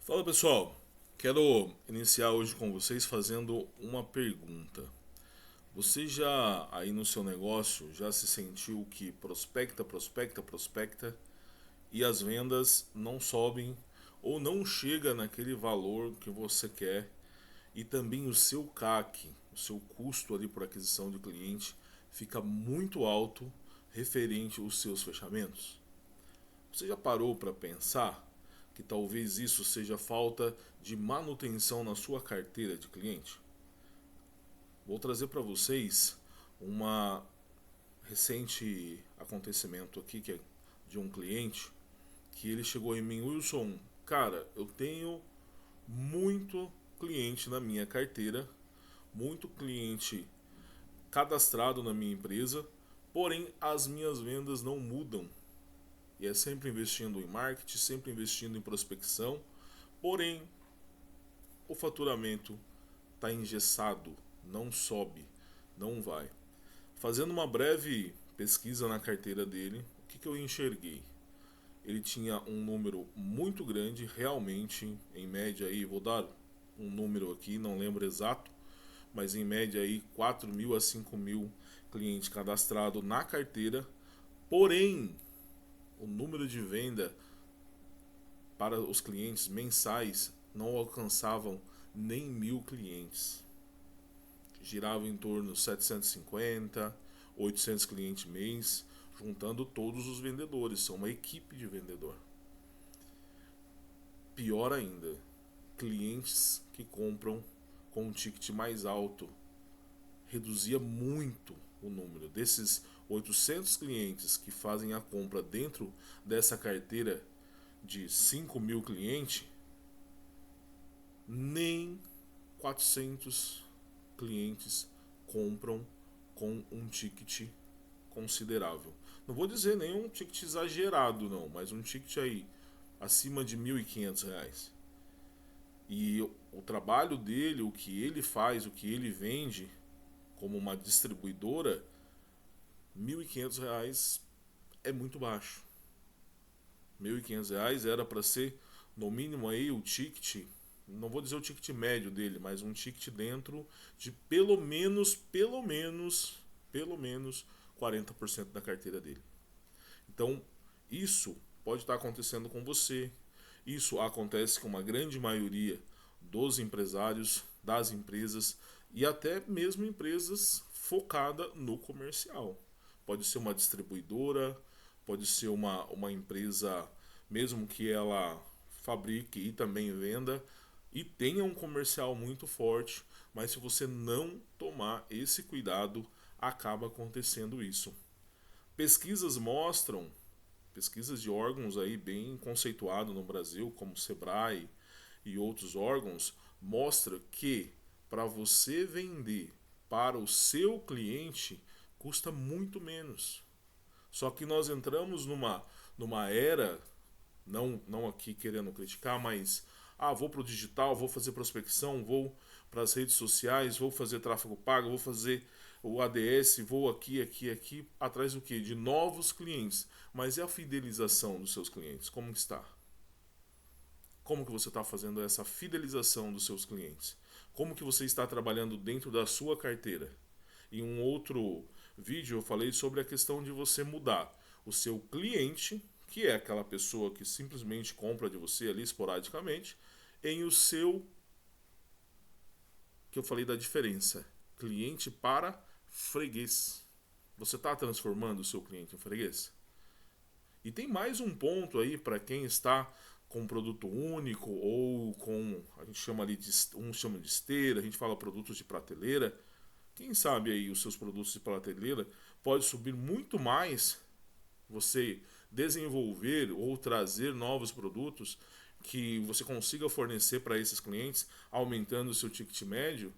Fala pessoal, quero iniciar hoje com vocês fazendo uma pergunta. Você já aí no seu negócio já se sentiu que prospecta e as vendas não sobem ou não chega naquele valor que você quer e também o seu CAC, o seu custo ali por aquisição de cliente fica muito alto referente aos seus fechamentos? Você já parou para pensar que talvez isso seja falta de manutenção na sua carteira de cliente? Vou trazer para vocês uma recente acontecimento aqui que é de um cliente que ele chegou em mim, Wilson, cara, eu tenho muito cliente na minha carteira, muito cliente cadastrado na minha empresa, porém as minhas vendas não mudam. E é sempre investindo em marketing, sempre investindo em prospecção, porém o faturamento está engessado, não sobe, não vai. Fazendo uma breve pesquisa na carteira dele, o que eu enxerguei? Ele tinha um número muito grande, realmente, em média aí, vou dar um número aqui, não lembro exato, mas em média aí 4.000 a 5.000 clientes cadastrados na carteira, porém o número de venda para os clientes mensais não alcançavam nem 1.000 clientes. Girava em torno de 750, 800 clientes mês, juntando todos os vendedores. São uma equipe de vendedor. Pior ainda, clientes que compram com um ticket mais alto. Reduzia muito o número. Desses 800 clientes que fazem a compra dentro dessa carteira de 5.000 clientes, nem 400 clientes compram com um ticket considerável. Não vou dizer nenhum ticket exagerado não, mas um ticket aí acima de R$ 1.500. E o trabalho dele, o que ele faz, o que ele vende como uma distribuidora, R$ 1.500 é muito baixo. R$ 1.500 era para ser no mínimo aí o ticket, não vou dizer o ticket médio dele, mas um ticket dentro de pelo menos 40% da carteira dele. Então, isso pode estar acontecendo com você. Isso acontece com uma grande maioria dos empresários, das empresas e até mesmo empresas focadas no comercial. Pode ser uma distribuidora, pode ser uma empresa, mesmo que ela fabrique e também venda, e tenha um comercial muito forte, mas se você não tomar esse cuidado, acaba acontecendo isso. Pesquisas mostram, pesquisas de órgãos aí bem conceituados no Brasil, como o Sebrae e outros órgãos, mostra que para você vender para o seu cliente custa muito menos. Só que nós entramos numa era, não aqui querendo criticar, mas vou para o digital, vou fazer prospecção, vou para as redes sociais, vou fazer tráfego pago, vou fazer o ADS, vou aqui, atrás do que? De novos clientes. Mas e a fidelização dos seus clientes? Como está? Como que você está fazendo essa fidelização dos seus clientes? Como que você está trabalhando dentro da sua carteira? Em um outro vídeo eu falei sobre a questão de você mudar o seu cliente, que é aquela pessoa que simplesmente compra de você ali esporadicamente, em o seu, que eu falei da diferença, cliente para freguês. Você está transformando o seu cliente em freguês? E tem mais um ponto aí para quem está com um produto único ou com, a gente chama ali de, um chama de esteira, a gente fala produtos de prateleira. Quem sabe aí os seus produtos de prateleira pode subir muito mais você desenvolver ou trazer novos produtos que você consiga fornecer para esses clientes, aumentando o seu ticket médio,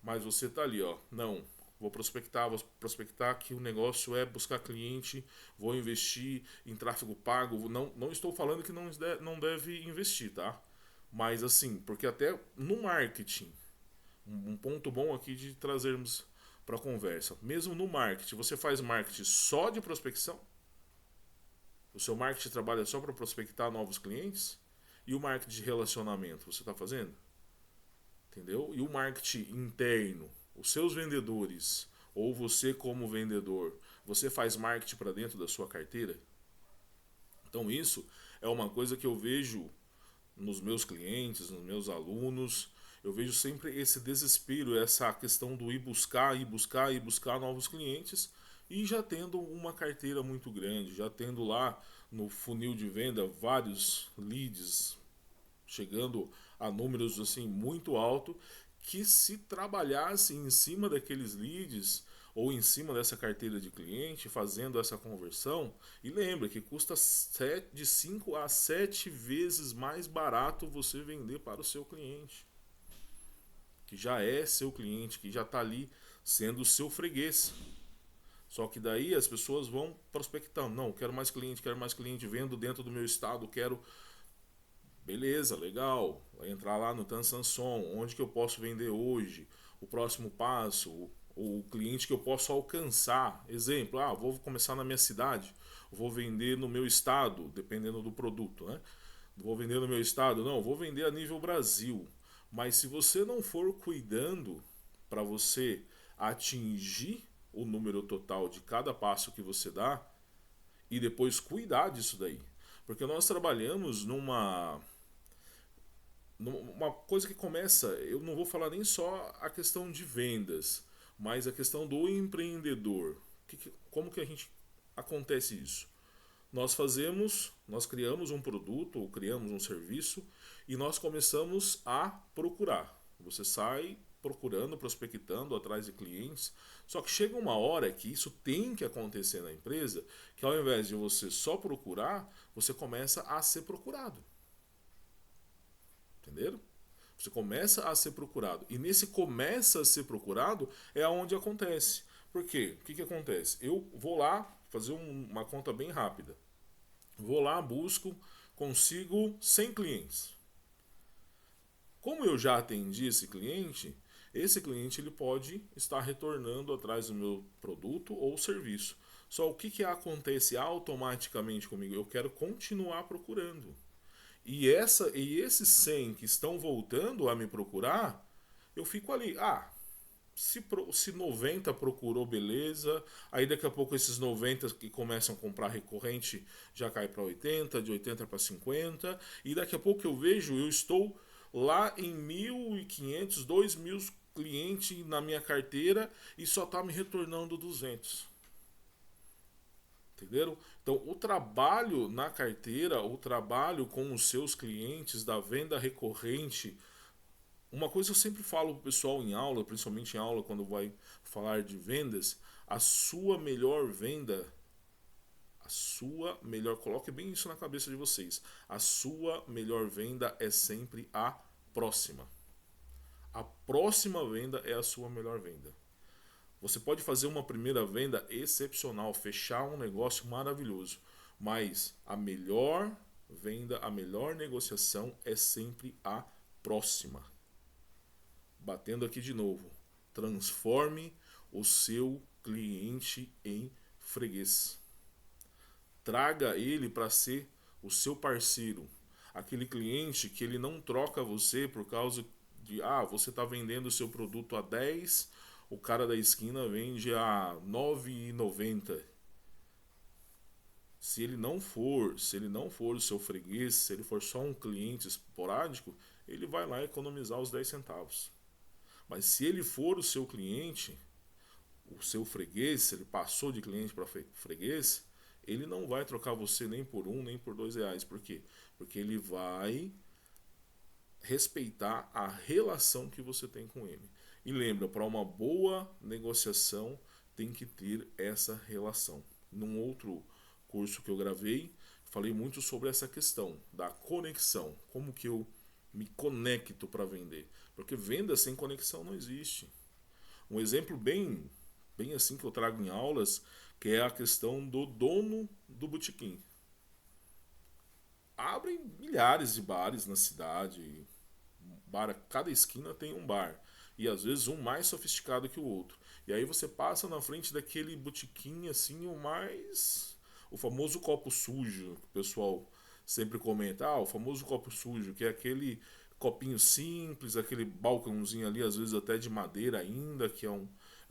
mas você tá ali, ó, não, vou prospectar que o negócio é buscar cliente, vou investir em tráfego pago, não estou falando que não deve investir, tá? Mas assim, porque até no marketing, um ponto bom aqui de trazermos para a conversa. Mesmo no marketing, você faz marketing só de prospecção? O seu marketing trabalha só para prospectar novos clientes? E o marketing de relacionamento, você está fazendo? Entendeu? E o marketing interno, os seus vendedores, ou você como vendedor, você faz marketing para dentro da sua carteira? Então isso é uma coisa que eu vejo nos meus clientes, nos meus alunos. Eu vejo sempre esse desespero, essa questão do ir buscar, ir buscar, ir buscar novos clientes e já tendo uma carteira muito grande, já tendo lá no funil de venda vários leads, chegando a números assim muito alto, que se trabalhasse em cima daqueles leads ou em cima dessa carteira de cliente, fazendo essa conversão, e lembra que custa de 5 a 7 vezes mais barato você vender para o seu cliente, que já é seu cliente, que já está ali sendo seu freguês. Só que daí as pessoas vão prospectando, não, quero mais cliente, vendo dentro do meu estado, quero. Beleza, legal. Vai entrar lá no Tansanson, onde que eu posso vender hoje? O próximo passo, o cliente que eu posso alcançar. Exemplo, vou começar na minha cidade, vou vender no meu estado, dependendo do produto, né? Vou vender no meu estado, não, vou vender a nível Brasil. Mas se você não for cuidando para você atingir o número total de cada passo que você dá e depois cuidar disso daí. Porque nós trabalhamos uma coisa que começa, eu não vou falar nem só a questão de vendas, mas a questão do empreendedor. Como que a gente acontece isso? Nós criamos um produto ou criamos um serviço e nós começamos a procurar. Você sai procurando, prospectando atrás de clientes. Só que chega uma hora que isso tem que acontecer na empresa, que ao invés de você só procurar, você começa a ser procurado. Entenderam? Você começa a ser procurado. E nesse começa a ser procurado é onde acontece. Por quê? O que acontece? Eu vou lá fazer uma conta bem rápida. Vou lá, busco, consigo 100 clientes. Como eu já atendi esse cliente ele pode estar retornando atrás do meu produto ou serviço. Só o que acontece automaticamente comigo? Eu quero continuar procurando. E esses 100 que estão voltando a me procurar, eu fico ali. Se 90 procurou, beleza. Aí daqui a pouco esses 90 que começam a comprar recorrente já cai para 80, de 80 para 50. E daqui a pouco eu estou lá em 1.500, 2.000 clientes na minha carteira e só está me retornando 200. Entenderam? Então, o trabalho na carteira, o trabalho com os seus clientes da venda recorrente, uma coisa que eu sempre falo pro pessoal em aula, principalmente em aula quando vai falar de vendas, a sua melhor venda, coloque bem isso na cabeça de vocês. A sua melhor venda é sempre a próxima. A próxima venda é a sua melhor venda. Você pode fazer uma primeira venda excepcional, fechar um negócio maravilhoso, mas a melhor venda, a melhor negociação é sempre a próxima. Batendo aqui de novo, transforme o seu cliente em freguês. Traga ele para ser o seu parceiro. Aquele cliente que ele não troca você por causa de você está vendendo o seu produto a 10, o cara da esquina vende a 9,90. Se ele não for o seu freguês, se ele for só um cliente esporádico, ele vai lá economizar os 10 centavos. Mas se ele for o seu cliente, o seu freguês, se ele passou de cliente para freguês, ele não vai trocar você nem por nem por R$ 2. Por quê? Porque ele vai respeitar a relação que você tem com ele. E lembra, para uma boa negociação tem que ter essa relação. Num outro curso que eu gravei, falei muito sobre essa questão da conexão. Como que eu me conecto para vender? Porque venda sem conexão não existe. Um exemplo bem assim que eu trago em aulas, que é a questão do dono do botequim. Abrem milhares de bares na cidade, cada esquina tem um bar, e às vezes um mais sofisticado que o outro. E aí você passa na frente daquele botequim assim, o famoso copo sujo, que o pessoal sempre comenta, o famoso copo sujo, que é aquele copinho simples, aquele balcãozinho ali, às vezes até de madeira ainda, que é um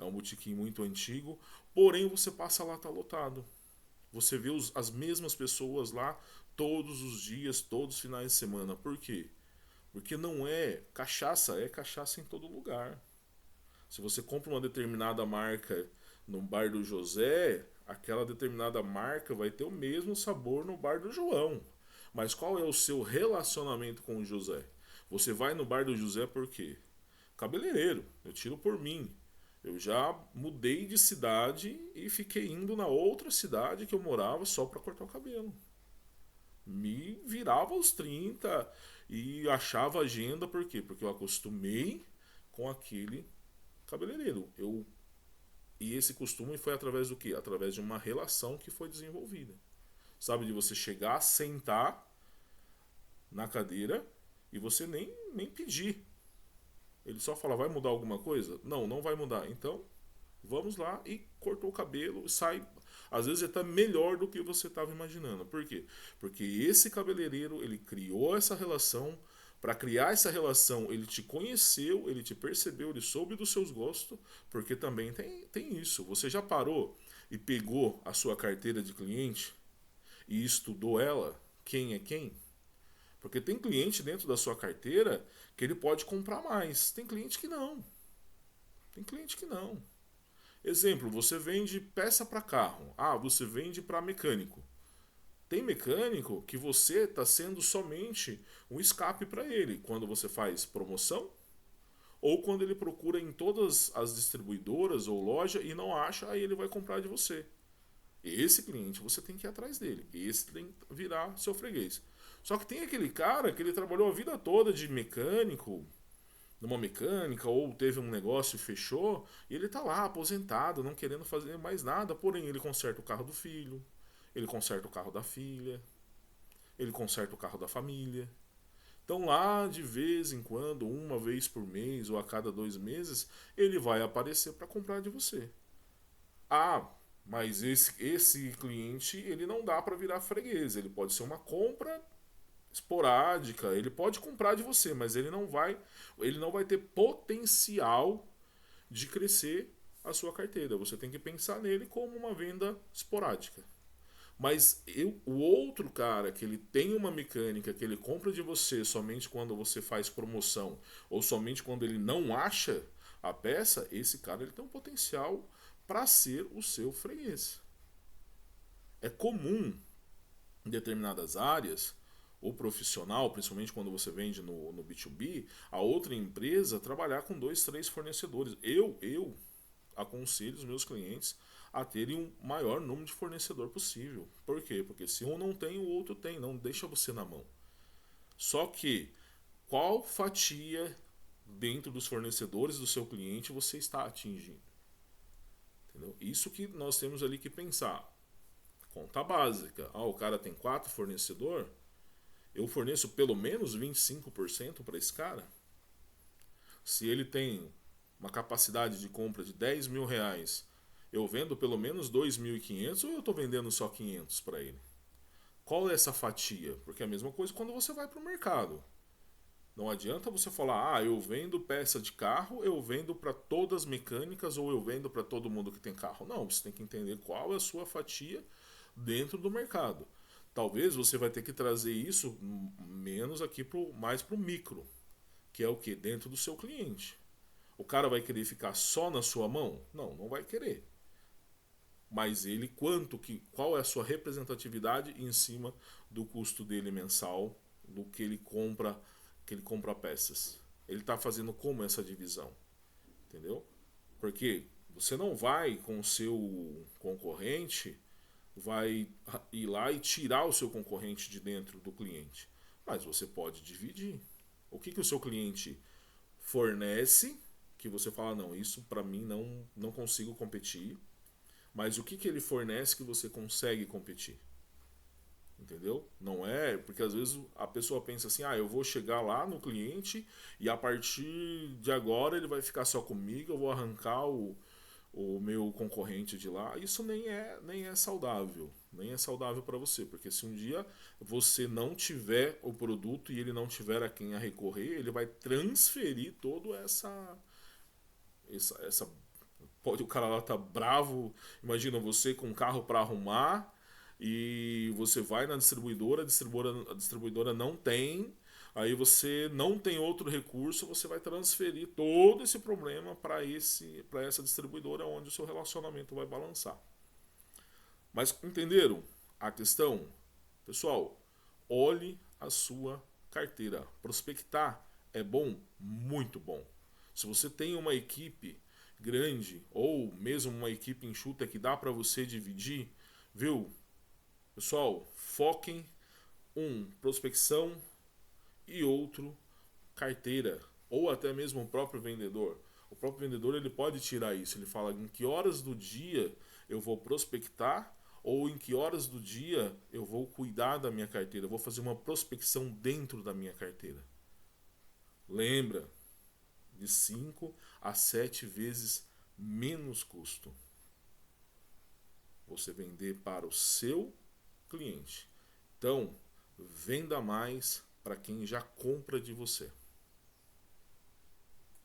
botequim muito antigo, porém você passa lá, tá lotado. Você vê as mesmas pessoas lá todos os dias, todos os finais de semana. Por quê? Porque não é cachaça em todo lugar. Se você compra uma determinada marca no bar do José, aquela determinada marca vai ter o mesmo sabor no bar do João. Mas qual é o seu relacionamento com o José? Você vai no bar do José por quê? Cabeleireiro, eu tiro por mim. Eu já mudei de cidade e fiquei indo na outra cidade que eu morava só para cortar o cabelo. Me virava aos 30 e achava agenda, por quê? Porque eu acostumei com aquele cabeleireiro. E esse costume foi através do quê? Através de uma relação que foi desenvolvida. Sabe, de você chegar, sentar na cadeira e você nem pedir. Ele só fala, vai mudar alguma coisa? Não, não vai mudar. Então, vamos lá e cortou o cabelo, sai. Às vezes até melhor do que você estava imaginando. Por quê? Porque esse cabeleireiro, ele criou essa relação. Para criar essa relação, ele te conheceu, ele te percebeu, ele soube dos seus gostos. Porque também tem isso. Você já parou e pegou a sua carteira de cliente e estudou ela? Quem é quem? Porque tem cliente dentro da sua carteira que ele pode comprar mais. Tem cliente que não. Tem cliente que não. Exemplo, você vende peça para carro. Você vende para mecânico. Tem mecânico que você está sendo somente um escape para ele quando você faz promoção ou quando ele procura em todas as distribuidoras ou loja e não acha, aí ele vai comprar de você. Esse cliente você tem que ir atrás dele. Esse tem que virar seu freguês. Só que tem aquele cara que ele trabalhou a vida toda de mecânico, numa mecânica, ou teve um negócio e fechou, e ele tá lá aposentado, não querendo fazer mais nada, porém ele conserta o carro do filho, ele conserta o carro da filha, ele conserta o carro da família. Então lá de vez em quando, uma vez por mês ou a cada 2 meses, ele vai aparecer para comprar de você. Ah, mas esse cliente ele não dá para virar freguês, ele pode ser uma compra esporádica, ele pode comprar de você, mas ele não vai ter potencial de crescer a sua carteira. Você tem que pensar nele como uma venda esporádica. Mas o outro cara que ele tem uma mecânica que ele compra de você somente quando você faz promoção ou somente quando ele não acha a peça, esse cara ele tem um potencial para ser o seu freguês. É comum em determinadas áreas o profissional, principalmente quando você vende no B2B, a outra empresa trabalhar com 2, 3 fornecedores. Eu aconselho os meus clientes a terem um maior número de fornecedor possível. Por quê? Porque se um não tem, o outro tem. Não deixa você na mão. Só que, qual fatia dentro dos fornecedores do seu cliente você está atingindo? Entendeu? Isso que nós temos ali que pensar. Conta básica. O cara tem 4 fornecedores, eu forneço pelo menos 25% para esse cara. Se ele tem uma capacidade de compra de 10 mil reais, eu vendo pelo menos 2.500 ou eu estou vendendo só 500 para ele? Qual é essa fatia? Porque é a mesma coisa quando você vai para o mercado. Não adianta você falar, eu vendo peça de carro, eu vendo para todas as mecânicas ou eu vendo para todo mundo que tem carro. Não, você tem que entender qual é a sua fatia dentro do mercado. Talvez você vai ter que trazer isso menos aqui mais para o micro, que é o que? Dentro do seu cliente. O cara vai querer ficar só na sua mão? Não, não vai querer. Mas ele qual é a sua representatividade em cima do custo dele mensal, do que ele compra peças. Ele está fazendo como essa divisão, entendeu? Porque você não vai com o seu concorrente vai ir lá e tirar o seu concorrente de dentro do cliente. Mas você pode dividir. O que o seu cliente fornece, que você fala, não, isso para mim não consigo competir. Mas o que ele fornece que você consegue competir? Entendeu? Não é, porque às vezes a pessoa pensa assim, eu vou chegar lá no cliente e a partir de agora ele vai ficar só comigo, eu vou arrancar o meu concorrente de lá. Isso nem é saudável. Nem é saudável para você, porque se um dia você não tiver o produto e ele não tiver a quem a recorrer, ele vai transferir toda essa pode o cara lá tá bravo, imagina você com um carro para arrumar e você vai na distribuidora, a distribuidora não tem, aí você não tem outro recurso, você vai transferir todo esse problema para essa distribuidora onde o seu relacionamento vai balançar. Mas entenderam a questão? Pessoal, olhe a sua carteira. Prospectar é bom? Muito bom. Se você tem uma equipe grande ou mesmo uma equipe enxuta que dá para você dividir, viu? Pessoal, foquem prospecção e outro carteira ou até mesmo o próprio vendedor. O próprio vendedor ele pode tirar isso. Ele fala em que horas do dia eu vou prospectar ou em que horas do dia eu vou cuidar da minha carteira. Eu vou fazer uma prospecção dentro da minha carteira. Lembra, de 5 a 7 vezes menos custo você vender para o seu cliente. Então, venda mais para quem já compra de você.